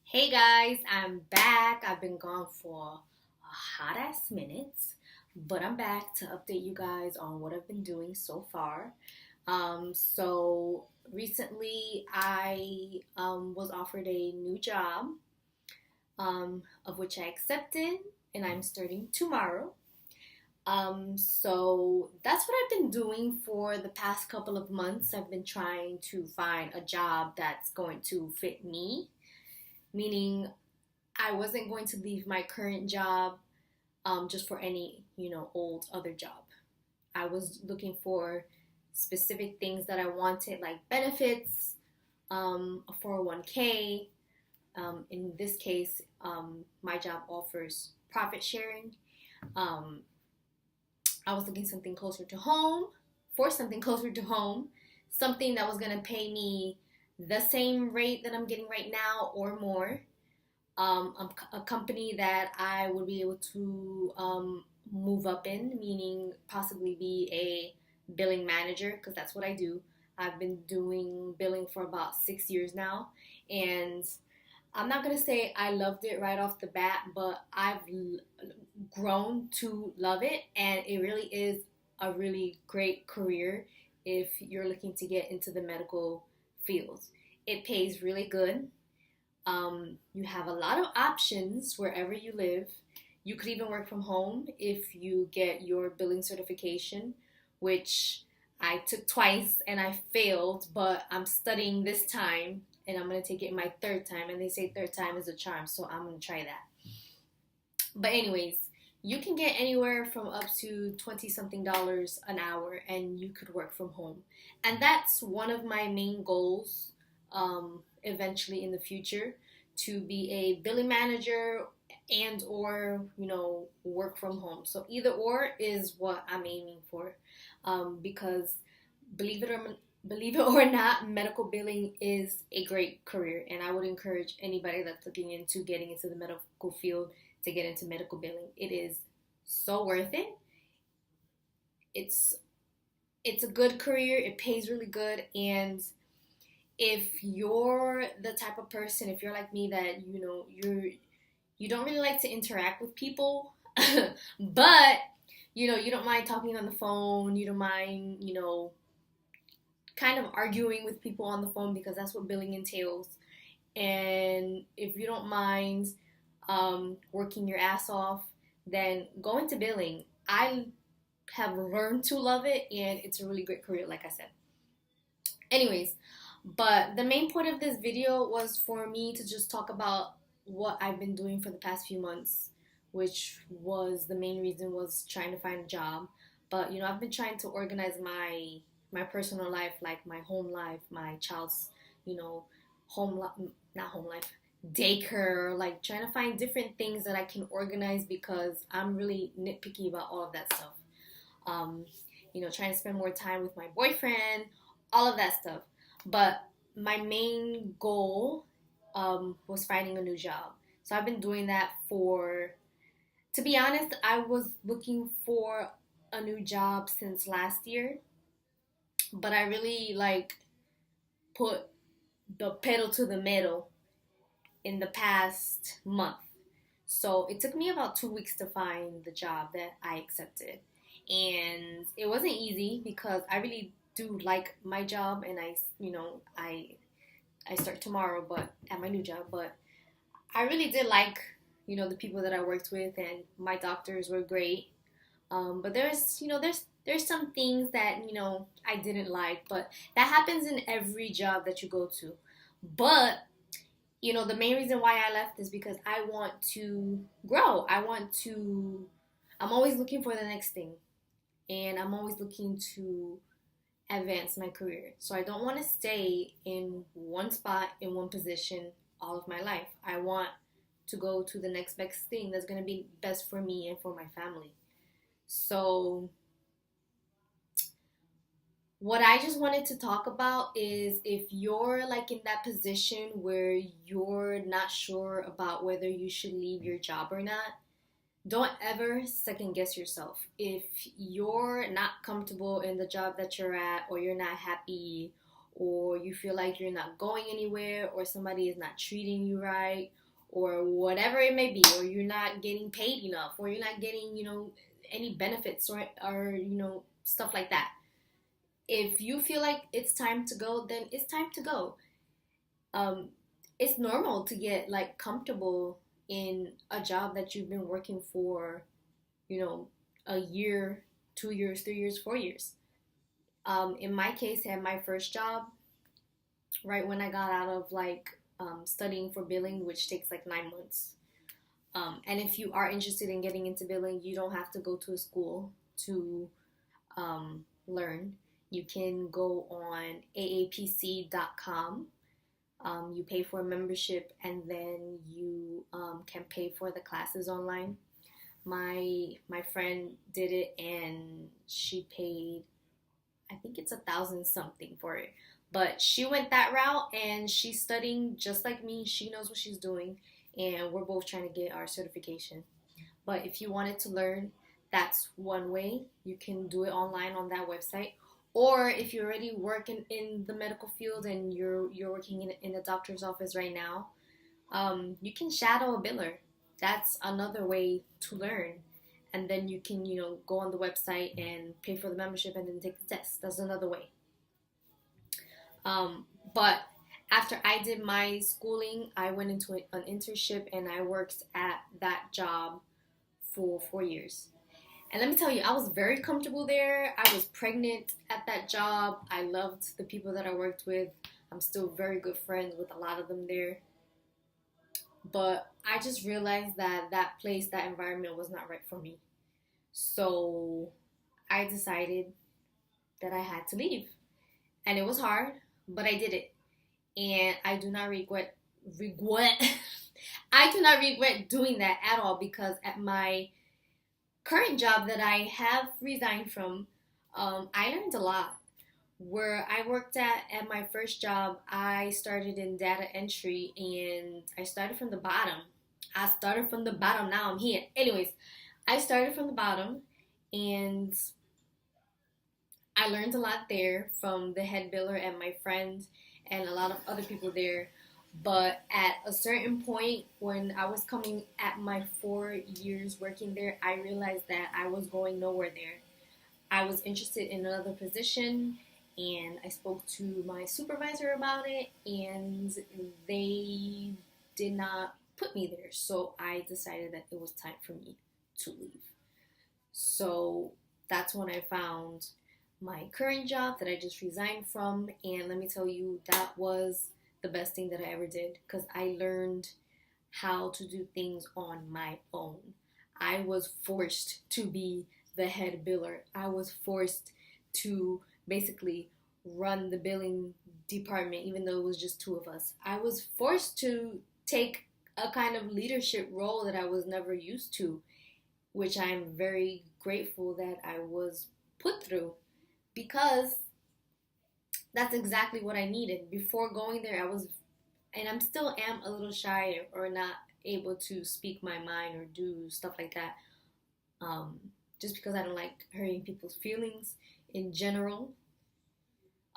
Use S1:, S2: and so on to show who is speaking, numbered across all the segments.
S1: Hey guys, I'm back. I've been gone for a hot ass minute, but I'm back to update you guys on what I've been doing so far. So recently I was offered a new job, of which I accepted, and I'm starting tomorrow. So that's what I've been doing for the past couple of months. I've been trying to find a job that's going to fit me, meaning I wasn't going to leave my current job just for any, old other job. I was looking for specific things that I wanted, like benefits, a 401k. In this case, my job offers profit sharing. Um, I was looking something closer to home, for something closer to home, something that was going to pay me the same rate that I'm getting right now or more. A company that I would be able to move up in, meaning possibly be a billing manager, because that's what I do. I've been doing billing for about 6 years now, and I'm not gonna say I loved it right off the bat, but grown to love it, and it really is a really great career if you're looking to get into the medical field. It pays really good. You have a lot of options wherever you live. You could even work from home if you get your billing certification, which I took twice and I failed, but I'm studying this time and I'm going to take it my third time. And they say third time is a charm, so I'm going to try that. But, anyways, you can get anywhere from up to 20 something dollars an hour and you could work from home. And that's one of my main goals eventually in the future, to be a billing manager and or work from home. So either or is what I'm aiming for, because believe it or believe it or not, medical billing is a great career, and I would encourage anybody that's looking into getting into the medical field to get into medical billing. It is so worth it. It's it's a good career. It pays really good, and if you're the type of person, if you're like me, that you don't really like to interact with people, but you don't mind talking on the phone, you don't mind kind of arguing with people on the phone, because that's what billing entails. And if you don't mind working your ass off, then go into billing. I have learned to love it, and it's a really great career, like I said. Anyways, but the main point of this video was for me to just talk about what I've been doing for the past few months, which was the main reason, was trying to find a job. But I've been trying to organize my personal life, like my home life, my child's, you know, not home life, daycare, like trying to find different things that I can organize, because I'm really nitpicky about all of that stuff. Um, trying to spend more time with my boyfriend, all of that stuff. But my main goal was finding a new job. So I've been doing that for, to be honest, I was looking for a new job since last year, but I really put the pedal to the metal in the past month. So it took me about 2 weeks to find the job that I accepted. And it wasn't easy, because I really do like my job, and I start tomorrow, but at my new job. But I really did like, the people that I worked with, and my doctors were great. But there's some things that I didn't like, but that happens in every job that you go to. But the main reason why I left is because I want to grow. I'm always looking for the next thing, and I'm always looking to advance my career. So I don't want to stay in one spot, in one position all of my life. I want to go to the next best thing that's going to be best for me and for my family. So what I just wanted to talk about is, if you're like in that position where you're not sure about whether you should leave your job or not, don't ever second guess yourself. If you're not comfortable in the job that you're at, or you're not happy, or you feel like you're not going anywhere, or somebody is not treating you right, or whatever it may be, or you're not getting paid enough, or you're not getting, any benefits, or stuff like that. If you feel like it's time to go, then it's time to go. um, it's normal to get like comfortable in a job that you've been working for, you know, a year, 2 years, 3 years, 4 years. In my case, at my first job, right when I got out of like studying for billing, which takes like 9 months. And if you are interested in getting into billing, you don't have to go to a school to learn. You can go on aapc.com. You pay for a membership, and then you can pay for the classes online. My friend did it, and she paid, I think it's 1,000 something for it. But she went that route, and she's studying just like me. She knows what she's doing, and we're both trying to get our certification. But if you wanted to learn, that's one way. You can do it online on that website. Or if you already work in the medical field and you're working in a doctor's office right now, you can shadow a biller. That's another way to learn. And then you can, go on the website and pay for the membership and then take the test. That's another way. But after I did my schooling, I went into an internship, and I worked at that job for 4 years. And let me tell you, I was very comfortable there. I was pregnant at that job. I loved the people that I worked with. I'm still very good friends with a lot of them there. But I just realized that that place, that environment was not right for me. So I decided that I had to leave. And it was hard, but I did it. And I do not regret I do not regret doing that at all, because at my current job that I have resigned from, I learned a lot. Where I worked at my first job, I started in data entry, and I started from the bottom. Now I'm here. Anyways, I started from the bottom, and I learned a lot there from the head biller and my friends and a lot of other people there. But at a certain point, when I was coming at my 4 years working there, I realized that I was going nowhere there. I was interested in another position, and I spoke to my supervisor about it, and they did not put me there. So I decided that it was time for me to leave. So that's when I found my current job that I just resigned from. And let me tell you, that was the best thing that I ever did, because I learned how to do things on my own. I was forced to be the head biller. I was forced to basically run the billing department, even though it was just two of us. I was forced to take a kind of leadership role that I was never used to, which I'm very grateful that I was put through, because that's exactly what I needed. Before going there, I was, and I'm still am a little shy, or not able to speak my mind or do stuff like that. Just because I don't like hurting people's feelings in general.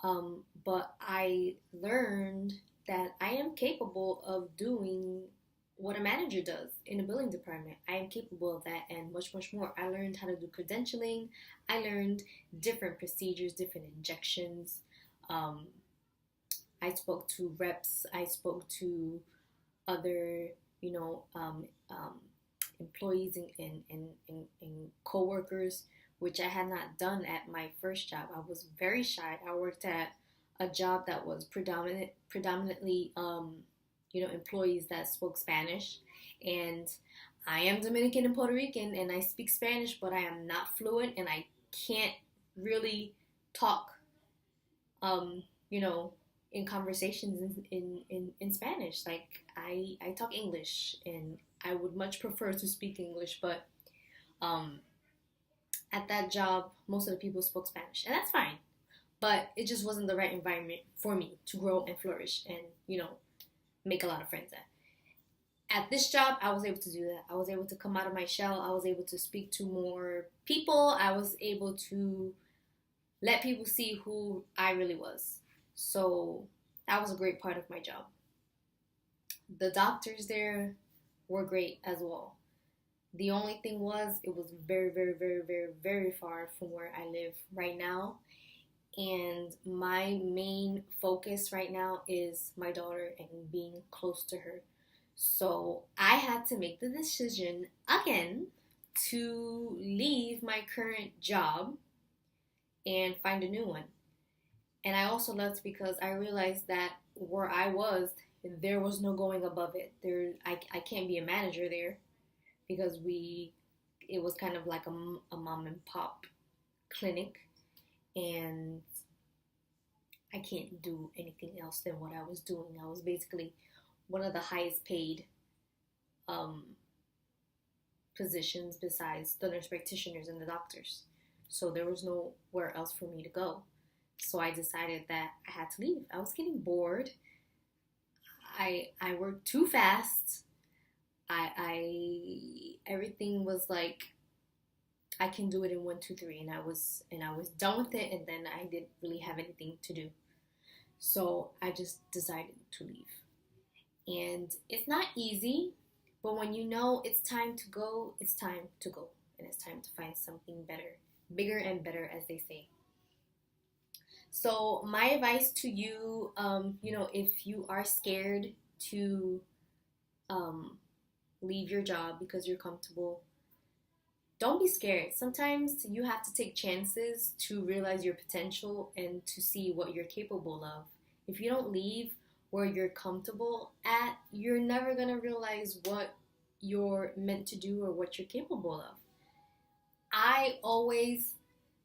S1: But I learned that I am capable of doing what a manager does in a billing department. I am capable of that, and much, much more. I learned how to do credentialing. I learned different procedures, different injections. I spoke to reps. I spoke to other, employees and co-workers, which I had not done at my first job. I was very shy. I worked at a job that was predominantly employees that spoke Spanish, and I am Dominican and Puerto Rican, and I speak Spanish, but I am not fluent, and I can't really talk, in conversations in Spanish. Like, I talk English, and I would much prefer to speak English, but at that job, most of the people spoke Spanish, and that's fine. But it just wasn't the right environment for me to grow and flourish and, make a lot of friends at. At this job, I was able to do that. I was able to come out of my shell. I was able to speak to more people. I was able to let people see who I really was. So that was a great part of my job. The doctors there were great as well. The only thing was, it was very, very, very, very, very far from where I live right now. And my main focus right now is my daughter and being close to her. So I had to make the decision again to leave my current job and find a new one. And I also left because I realized that where I was, there was no going above it. I can't be a manager there because it was kind of like a mom and pop clinic, and I can't do anything else than what I was doing. I was basically one of the highest paid um, positions besides the nurse practitioners and the doctors. So there was nowhere else for me to go. So I decided that I had to leave. I was getting bored. I worked too fast. I everything was like, I can do it in one, two, three, and I was done with it. And then I didn't really have anything to do, so I just decided to leave. And it's not easy, but when you know it's time to go, it's time to go, and it's time to find something better, bigger and better, as they say. So my advice to you, if you are scared to um, leave your job because you're comfortable, don't be scared. Sometimes you have to take chances to realize your potential and to see what you're capable of. If you don't leave where you're comfortable at, you're never going to realize what you're meant to do or what you're capable of. I always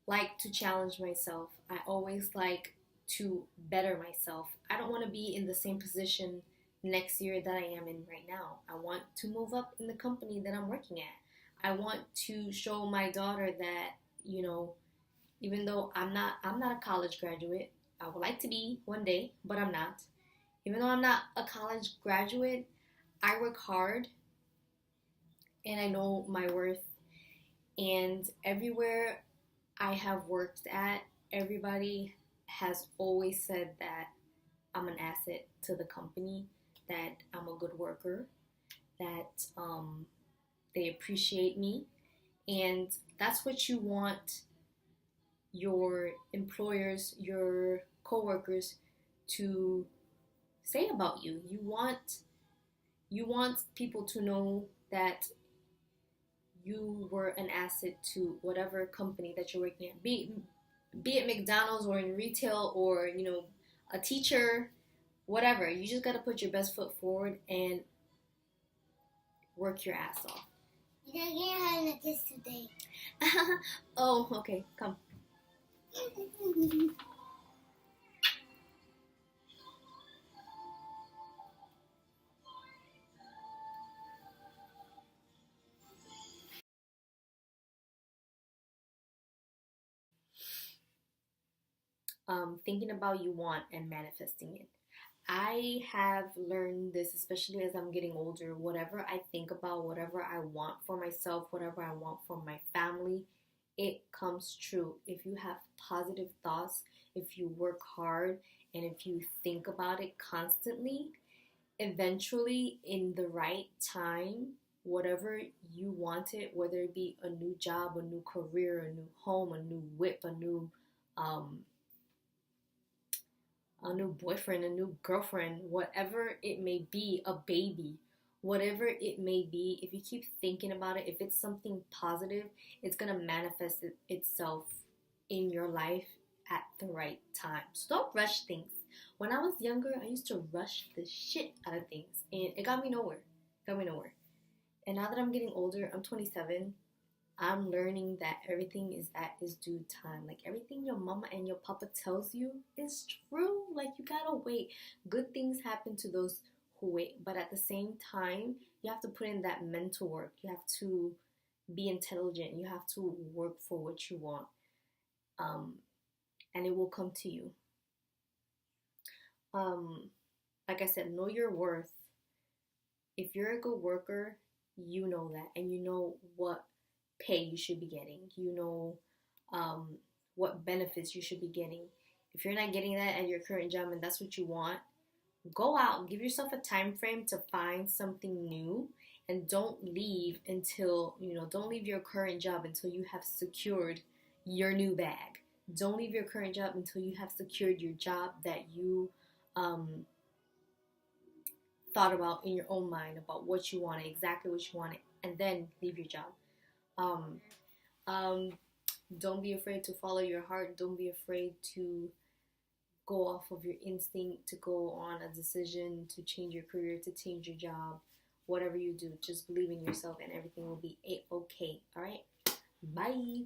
S1: like to challenge myself. I always like to better myself. I don't want to be in the same position next year that I am in right now. I want to move up in the company that I'm working at. I want to show my daughter that, even though I'm not a college graduate, I would like to be one day, but I'm not. Even though I'm not a college graduate, I work hard and I know my worth. And everywhere I have worked at, everybody has always said that I'm an asset to the company, that I'm a good worker, that they appreciate me. And that's what you want your employers, your coworkers to say about you. You want people to know that you were an asset to whatever company that you're working at. Be it McDonald's or in retail or, a teacher, whatever. You just got to put your best foot forward and work your ass off.
S2: You are not having a kiss today.
S1: Oh, okay, come. Thinking about you want and manifesting it. I have learned this, especially as I'm getting older. Whatever I think about, whatever I want for myself, whatever I want for my family, it comes true. If you have positive thoughts, if you work hard, and if you think about it constantly, eventually, in the right time, whatever you wanted, whether it be a new job, a new career, a new home, a new whip, um, a new boyfriend, a new girlfriend, whatever it may be, a baby, whatever it may be, if you keep thinking about it, if it's something positive, it's going to manifest itself in your life at the right time. So don't rush things. When I was younger, I used to rush the shit out of things, and it got me nowhere. Got me nowhere. And now that I'm getting older, I'm 27. I'm learning that everything is at its due time. Like, everything your mama and your papa tells you is true. Like, you gotta wait. Good things happen to those who wait. But at the same time, you have to put in that mental work. You have to be intelligent. You have to work for what you want. Um, and it will come to you. Um, like I said, know your worth. If you're a good worker, you know that. And you know what pay you should be getting. You know what benefits you should be getting. If you're not getting that at your current job and that's what you want, go out, give yourself a time frame to find something new, and don't leave until, don't leave your current job until you have secured your new bag. Don't leave your current job until you have secured your job that you thought about in your own mind about what you wanted, exactly what you wanted, and then leave your job. Um, um, don't be afraid to follow your heart. Don't be afraid to go off of your instinct, to go on a decision, to change your career, to change your job. Whatever you do, just believe in yourself and everything will be okay. All right? Bye.